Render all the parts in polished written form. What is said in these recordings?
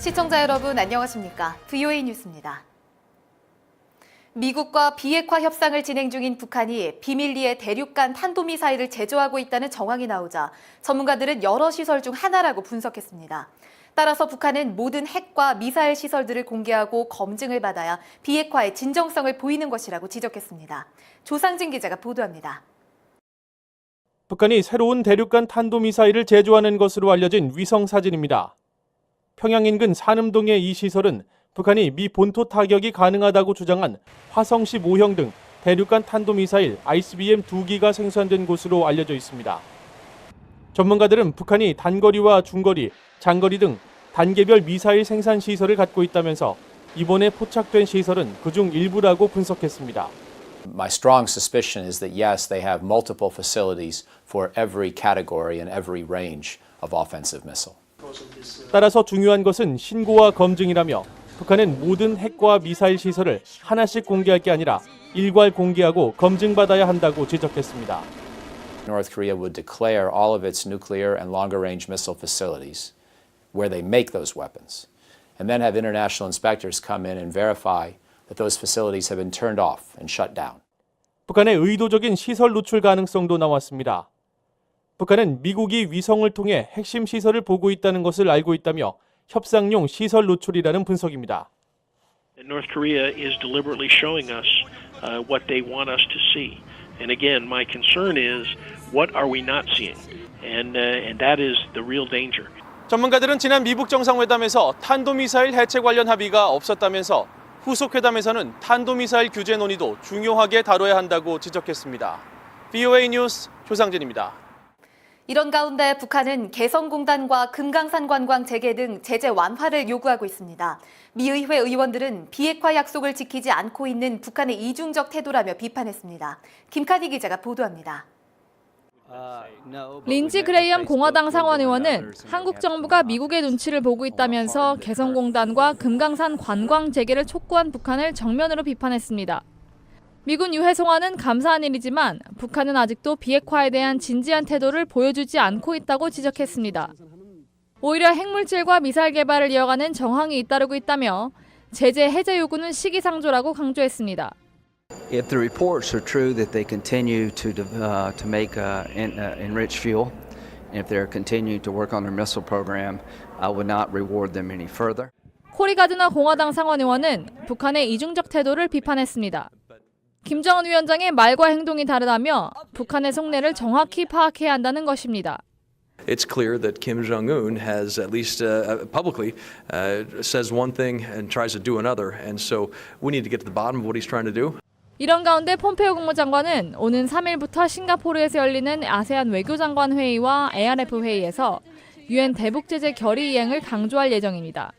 시청자 여러분 안녕하십니까? VOA 뉴스입니다. 미국과 비핵화 협상을 진행 중인 북한이 비밀리에 대륙간 탄도미사일을 제조하고 있다는 정황이 나오자 전문가들은 여러 시설 중 하나라고 분석했습니다. 따라서 북한은 모든 핵과 미사일 시설들을 공개하고 검증을 받아야 비핵화의 진정성을 보이는 것이라고 지적했습니다. 조상진 기자가 보도합니다. 북한이 새로운 대륙간 탄도미사일을 제조하는 것으로 알려진 위성 사진입니다. 평양 인근 산음동의 이 시설은 북한이 미 본토 타격이 가능하다고 주장한 화성 15형 등 대륙간 탄도미사일 ICBM 2기가 생산된 곳으로 알려져 있습니다. 전문가들은 북한이 단거리와 중거리, 장거리 등 단계별 미사일 생산 시설을 갖고 있다면서 이번에 포착된 시설은 그중 일부라고 분석했습니다. My strong suspicion is that yes, they have multiple facilities for every category and every range of offensive missile. 따라서 중요한 것은 신고와 검증이라며 북한은 모든 핵과 미사일 시설을 하나씩 공개할 게 아니라 일괄 공개하고 검증받아야 한다고 지적했습니다. North Korea would declare all of its nuclear and longer-range missile facilities where they make those weapons, and then have international inspectors come in and verify that those facilities have been turned off and shut down. 북한의 의도적인 시설 노출 가능성도 나왔습니다. 북한은 미국이 위성을 통해 핵심 시설을 보고 있다는 것을 알고 있다며 협상용 시설 노출이라는 분석입니다. North Korea is deliberately showing us what they want us to see. And again, my concern is what are we not seeing? And that is the real danger. 전문가들은 지난 미북 정상회담에서 탄도미사일 해체 관련 합의가 없었다면서 후속 회담에서는 탄도미사일 규제 논의도 중요하게 다뤄야 한다고 지적했습니다. VOA 뉴스 조상진입니다. 이런 가운데 북한은 개성공단과 금강산 관광 재개 등 제재 완화를 요구하고 있습니다. 미 의회 의원들은 비핵화 약속을 지키지 않고 있는 북한의 이중적 태도라며 비판했습니다. 김카니 기자가 보도합니다. 린지 그레이엄 공화당 상원의원은 한국 정부가 미국의 눈치를 보고 있다면서 개성공단과 금강산 관광 재개를 촉구한 북한을 정면으로 비판했습니다. 미군 유해 송환은 감사한 일이지만 북한은 아직도 비핵화에 대한 진지한 태도를 보여주지 않고 있다고 지적했습니다. 오히려 핵물질과 미사일 개발을 이어가는 정황이 잇따르고 있다며 제재 해제 요구는 시기상조라고 강조했습니다. If the reports are true that they continue to make enriched fuel, and if they're continuing to work on their missile program, I would not reward them any further. 코리 가드너 공화당 상원의원은 북한의 이중적 태도를 비판했습니다. 김정은 위원장의 말과 행동이 다르다며 북한의 속내를 정확히 파악해야 한다는 것입니다. It's clear that Kim Jong-un has at least publicly says one thing and tries to do another, and so we need to get to the bottom of what he's trying to do. 이런 가운데 폼페이오 국무장관은 오는 3일부터 싱가포르에서 열리는 아세안 외교장관 회의와 ARF 회의에서 유엔 대북 제재 결의 이행을 강조할 예정입니다.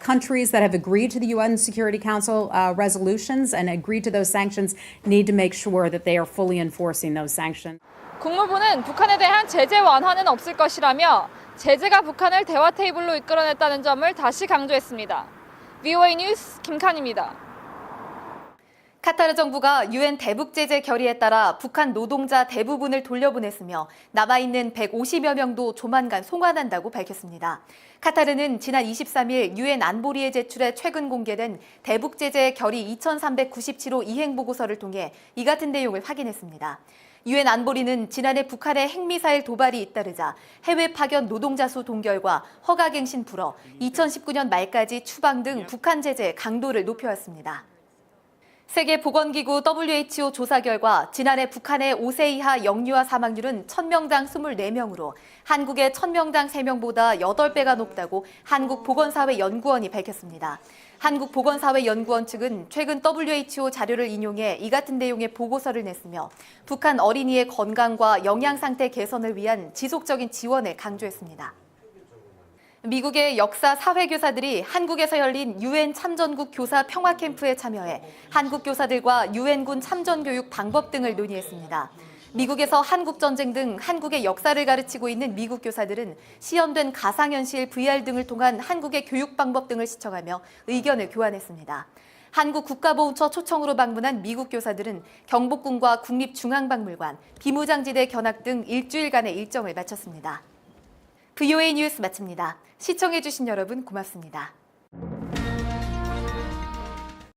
Countries that have agreed to the UN Security Council resolutions and agreed to those sanctions need to make sure that they are fully enforcing those sanctions. 국무부는 북한에 대한 제재 완화는 없을 것이라며 제재가 북한을 대화 테이블로 이끌어냈다는 점을 다시 강조했습니다. VOA 뉴스 김칸입니다. 카타르 정부가 유엔 대북 제재 결의에 따라 북한 노동자 대부분을 돌려보냈으며 남아있는 150여 명도 조만간 송환한다고 밝혔습니다. 카타르는 지난 23일 유엔 안보리에 제출해 최근 공개된 대북 제재 결의 2397호 이행 보고서를 통해 이 같은 내용을 확인했습니다. 유엔 안보리는 지난해 북한의 핵미사일 도발이 잇따르자 해외 파견 노동자 수 동결과 허가갱신 불허, 2019년 말까지 추방 등 북한 제재의 강도를 높여왔습니다. 세계보건기구 WHO 조사 결과 지난해 북한의 5세 이하 영유아 사망률은 1000명당 24명으로 한국의 1000명당 3명보다 8배가 높다고 한국보건사회연구원이 밝혔습니다. 한국보건사회연구원 측은 최근 WHO 자료를 인용해 이 같은 내용의 보고서를 냈으며 북한 어린이의 건강과 영양 상태 개선을 위한 지속적인 지원을 강조했습니다. 미국의 역사 사회교사들이 한국에서 열린 유엔 참전국 교사 평화 캠프에 참여해 한국 교사들과 유엔군 참전 교육 방법 등을 논의했습니다. 미국에서 한국전쟁 등 한국의 역사를 가르치고 있는 미국 교사들은 시연된 가상현실 VR 등을 통한 한국의 교육 방법 등을 시청하며 의견을 교환했습니다. 한국국가보훈처 초청으로 방문한 미국 교사들은 경복궁과 국립중앙박물관, 비무장지대 견학 등 일주일간의 일정을 마쳤습니다. VOA 뉴스 마칩니다. 시청해주신 여러분 고맙습니다.